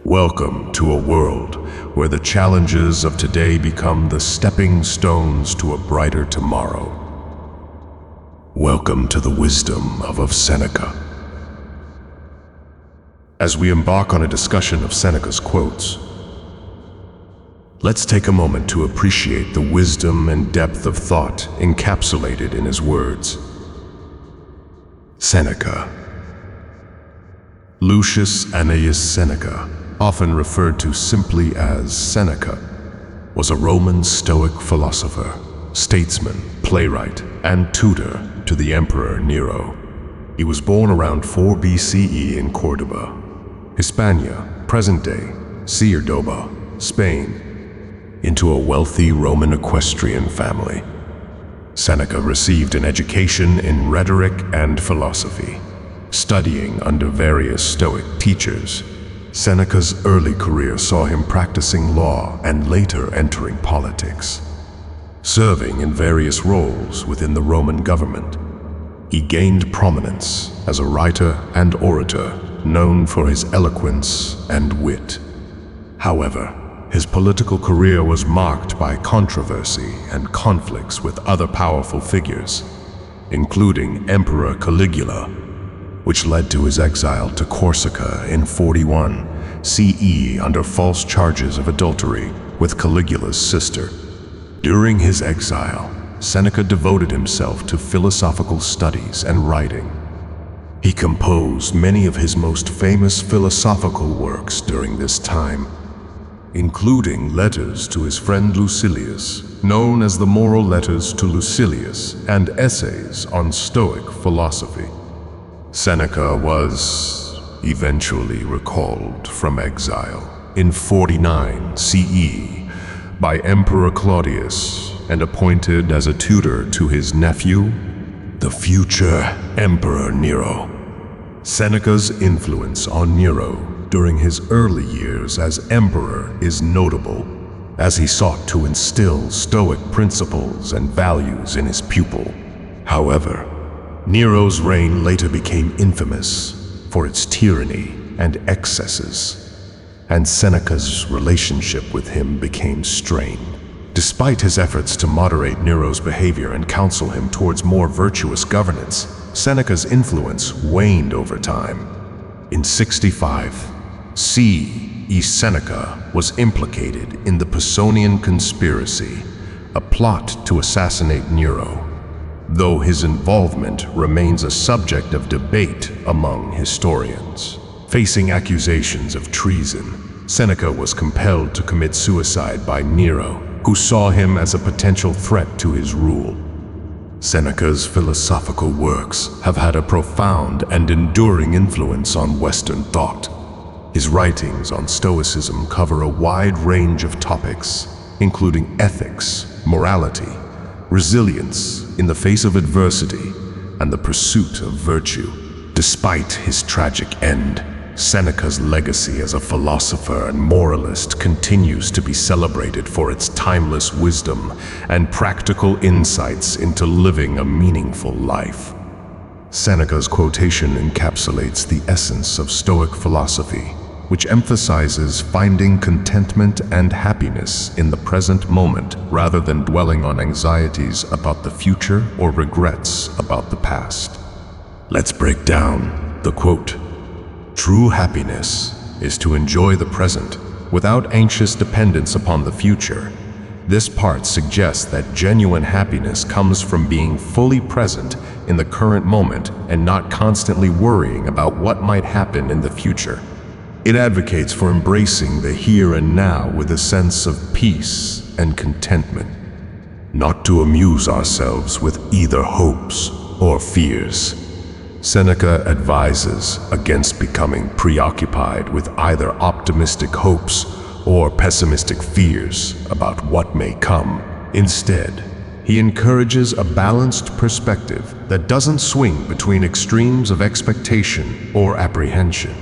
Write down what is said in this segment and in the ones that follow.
Welcome to a world where the challenges of today become the stepping stones to a brighter tomorrow. Welcome to the wisdom of Seneca. As we embark on a discussion of Seneca's quotes, let's take a moment to appreciate the wisdom and depth of thought encapsulated in his words. Seneca. Lucius Annaeus Seneca, often referred to simply as Seneca, was a Roman Stoic philosopher, statesman, playwright, and tutor to the Emperor Nero. He was born around 4 BCE in Cordoba, Hispania, present-day Córdoba, Spain, into a wealthy Roman equestrian family. Seneca received an education in rhetoric and philosophy, studying under various Stoic teachers. Seneca's early career saw him practicing law and later entering politics. Serving in various roles within the Roman government, he gained prominence as a writer and orator known for his eloquence and wit. However, his political career was marked by controversy and conflicts with other powerful figures, including Emperor Caligula, which led to his exile to Corsica in 41 CE under false charges of adultery with Caligula's sister. During his exile, Seneca devoted himself to philosophical studies and writing. He composed many of his most famous philosophical works during this time, including letters to his friend Lucilius, known as the Moral Letters to Lucilius, and essays on Stoic philosophy. Seneca was eventually recalled from exile in 49 CE by Emperor Claudius and appointed as a tutor to his nephew, the future Emperor Nero. Seneca's influence on Nero during his early years as emperor is notable, as he sought to instill Stoic principles and values in his pupil. However, Nero's reign later became infamous for its tyranny and excesses, and Seneca's relationship with him became strained. Despite his efforts to moderate Nero's behavior and counsel him towards more virtuous governance, Seneca's influence waned over time. In 65 CE, Seneca was implicated in the Pisonian conspiracy, a plot to assassinate Nero, though his involvement remains a subject of debate among historians. Facing accusations of treason, Seneca was compelled to commit suicide by Nero, who saw him as a potential threat to his rule. Seneca's philosophical works have had a profound and enduring influence on Western thought. His writings on Stoicism cover a wide range of topics, including ethics, morality, resilience in the face of adversity, and the pursuit of virtue. Despite his tragic end, Seneca's legacy as a philosopher and moralist continues to be celebrated for its timeless wisdom and practical insights into living a meaningful life. Seneca's quotation encapsulates the essence of Stoic philosophy, which emphasizes finding contentment and happiness in the present moment rather than dwelling on anxieties about the future or regrets about the past. Let's break down the quote. True happiness is to enjoy the present without anxious dependence upon the future. This part suggests that genuine happiness comes from being fully present in the current moment and not constantly worrying about what might happen in the future. It advocates for embracing the here and now with a sense of peace and contentment, not to amuse ourselves with either hopes or fears. Seneca advises against becoming preoccupied with either optimistic hopes or pessimistic fears about what may come. Instead, he encourages a balanced perspective that doesn't swing between extremes of expectation or apprehension,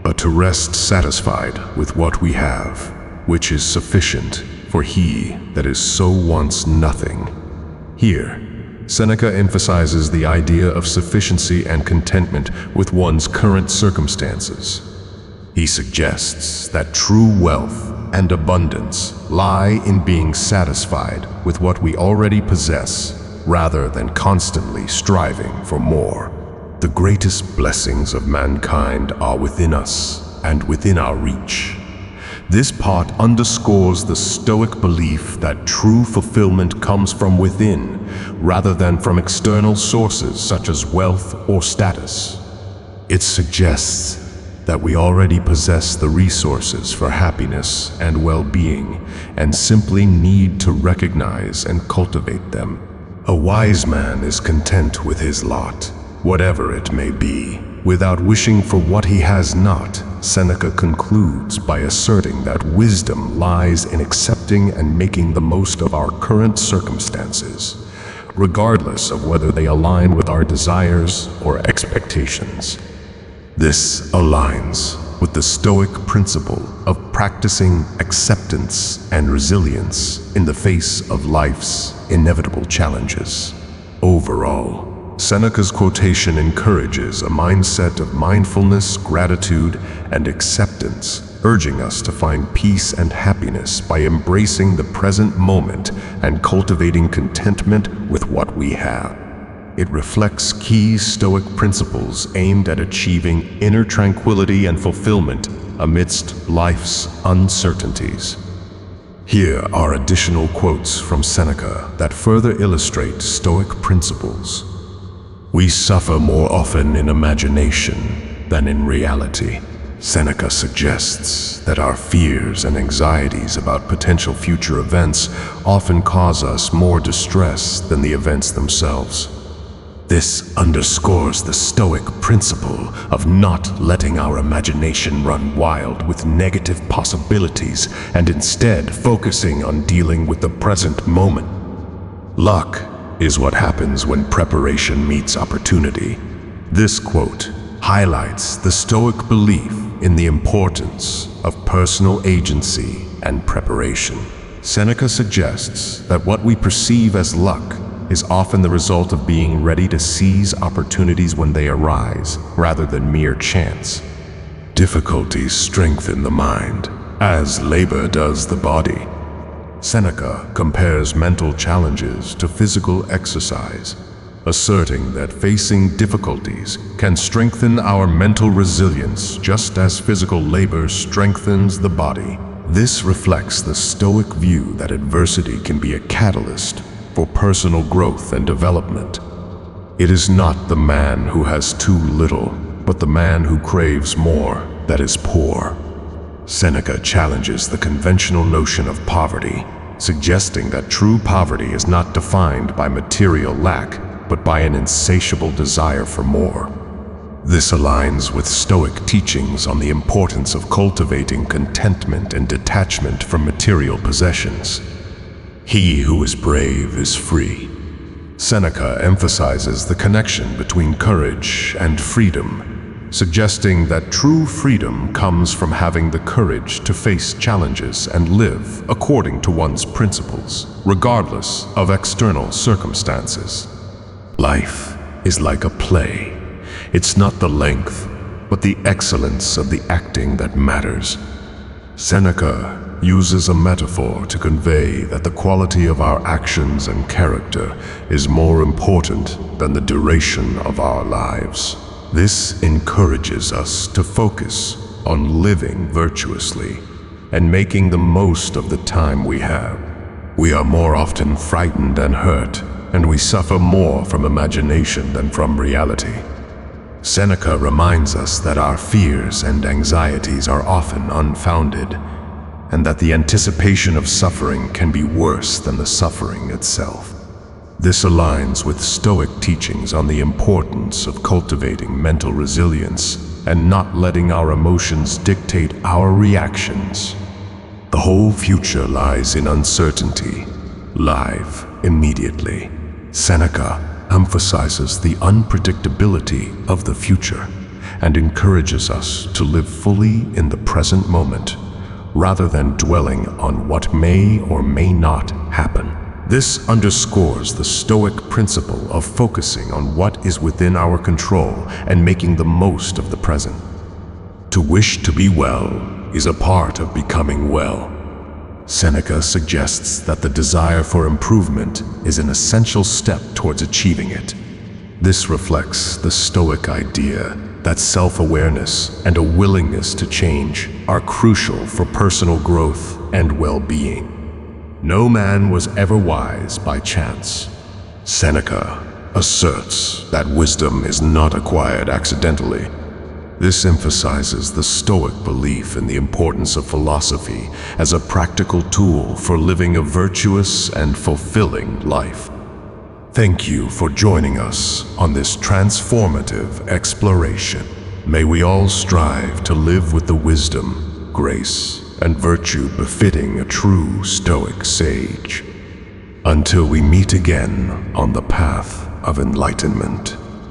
but to rest satisfied with what we have, which is sufficient for he that is so wants nothing. Here, Seneca emphasizes the idea of sufficiency and contentment with one's current circumstances. He suggests that true wealth and abundance lie in being satisfied with what we already possess, rather than constantly striving for more. The greatest blessings of mankind are within us and within our reach. This part underscores the Stoic belief that true fulfillment comes from within, rather than from external sources such as wealth or status. It suggests that we already possess the resources for happiness and well-being, and simply need to recognize and cultivate them. A wise man is content with his lot, whatever it may be, without wishing for what he has not. Seneca concludes by asserting that wisdom lies in accepting and making the most of our current circumstances, regardless of whether they align with our desires or expectations. This aligns with the Stoic principle of practicing acceptance and resilience in the face of life's inevitable challenges. Overall, Seneca's quotation encourages a mindset of mindfulness, gratitude, and acceptance, urging us to find peace and happiness by embracing the present moment and cultivating contentment with what we have. It reflects key Stoic principles aimed at achieving inner tranquility and fulfillment amidst life's uncertainties. Here are additional quotes from Seneca that further illustrate Stoic principles. We suffer more often in imagination than in reality. Seneca suggests that our fears and anxieties about potential future events often cause us more distress than the events themselves. This underscores the Stoic principle of not letting our imagination run wild with negative possibilities and instead focusing on dealing with the present moment. Luck is what happens when preparation meets opportunity. This quote highlights the Stoic belief in the importance of personal agency and preparation. Seneca suggests that what we perceive as luck is often the result of being ready to seize opportunities when they arise, rather than mere chance. Difficulties strengthen the mind, as labor does the body. Seneca compares mental challenges to physical exercise, asserting that facing difficulties can strengthen our mental resilience just as physical labor strengthens the body. This reflects the Stoic view that adversity can be a catalyst for personal growth and development. It is not the man who has too little, but the man who craves more that is poor. Seneca challenges the conventional notion of poverty, suggesting that true poverty is not defined by material lack, but by an insatiable desire for more. This aligns with Stoic teachings on the importance of cultivating contentment and detachment from material possessions. He who is brave is free. Seneca emphasizes the connection between courage and freedom, suggesting that true freedom comes from having the courage to face challenges and live according to one's principles, regardless of external circumstances. Life is like a play. It's not the length, but the excellence of the acting that matters. Seneca uses a metaphor to convey that the quality of our actions and character is more important than the duration of our lives. This encourages us to focus on living virtuously and making the most of the time we have. We are more often frightened and hurt, and we suffer more from imagination than from reality. Seneca reminds us that our fears and anxieties are often unfounded, and that the anticipation of suffering can be worse than the suffering itself. This aligns with Stoic teachings on the importance of cultivating mental resilience and not letting our emotions dictate our reactions. The whole future lies in uncertainty. Live immediately. Seneca emphasizes the unpredictability of the future and encourages us to live fully in the present moment, rather than dwelling on what may or may not happen. This underscores the Stoic principle of focusing on what is within our control and making the most of the present. To wish to be well is a part of becoming well. Seneca suggests that the desire for improvement is an essential step towards achieving it. This reflects the Stoic idea that self-awareness and a willingness to change are crucial for personal growth and well-being. No man was ever wise by chance. Seneca asserts that wisdom is not acquired accidentally. This emphasizes the Stoic belief in the importance of philosophy as a practical tool for living a virtuous and fulfilling life. Thank you for joining us on this transformative exploration. May we all strive to live with the wisdom, grace, and virtue befitting a true Stoic sage. Until we meet again on the path of enlightenment.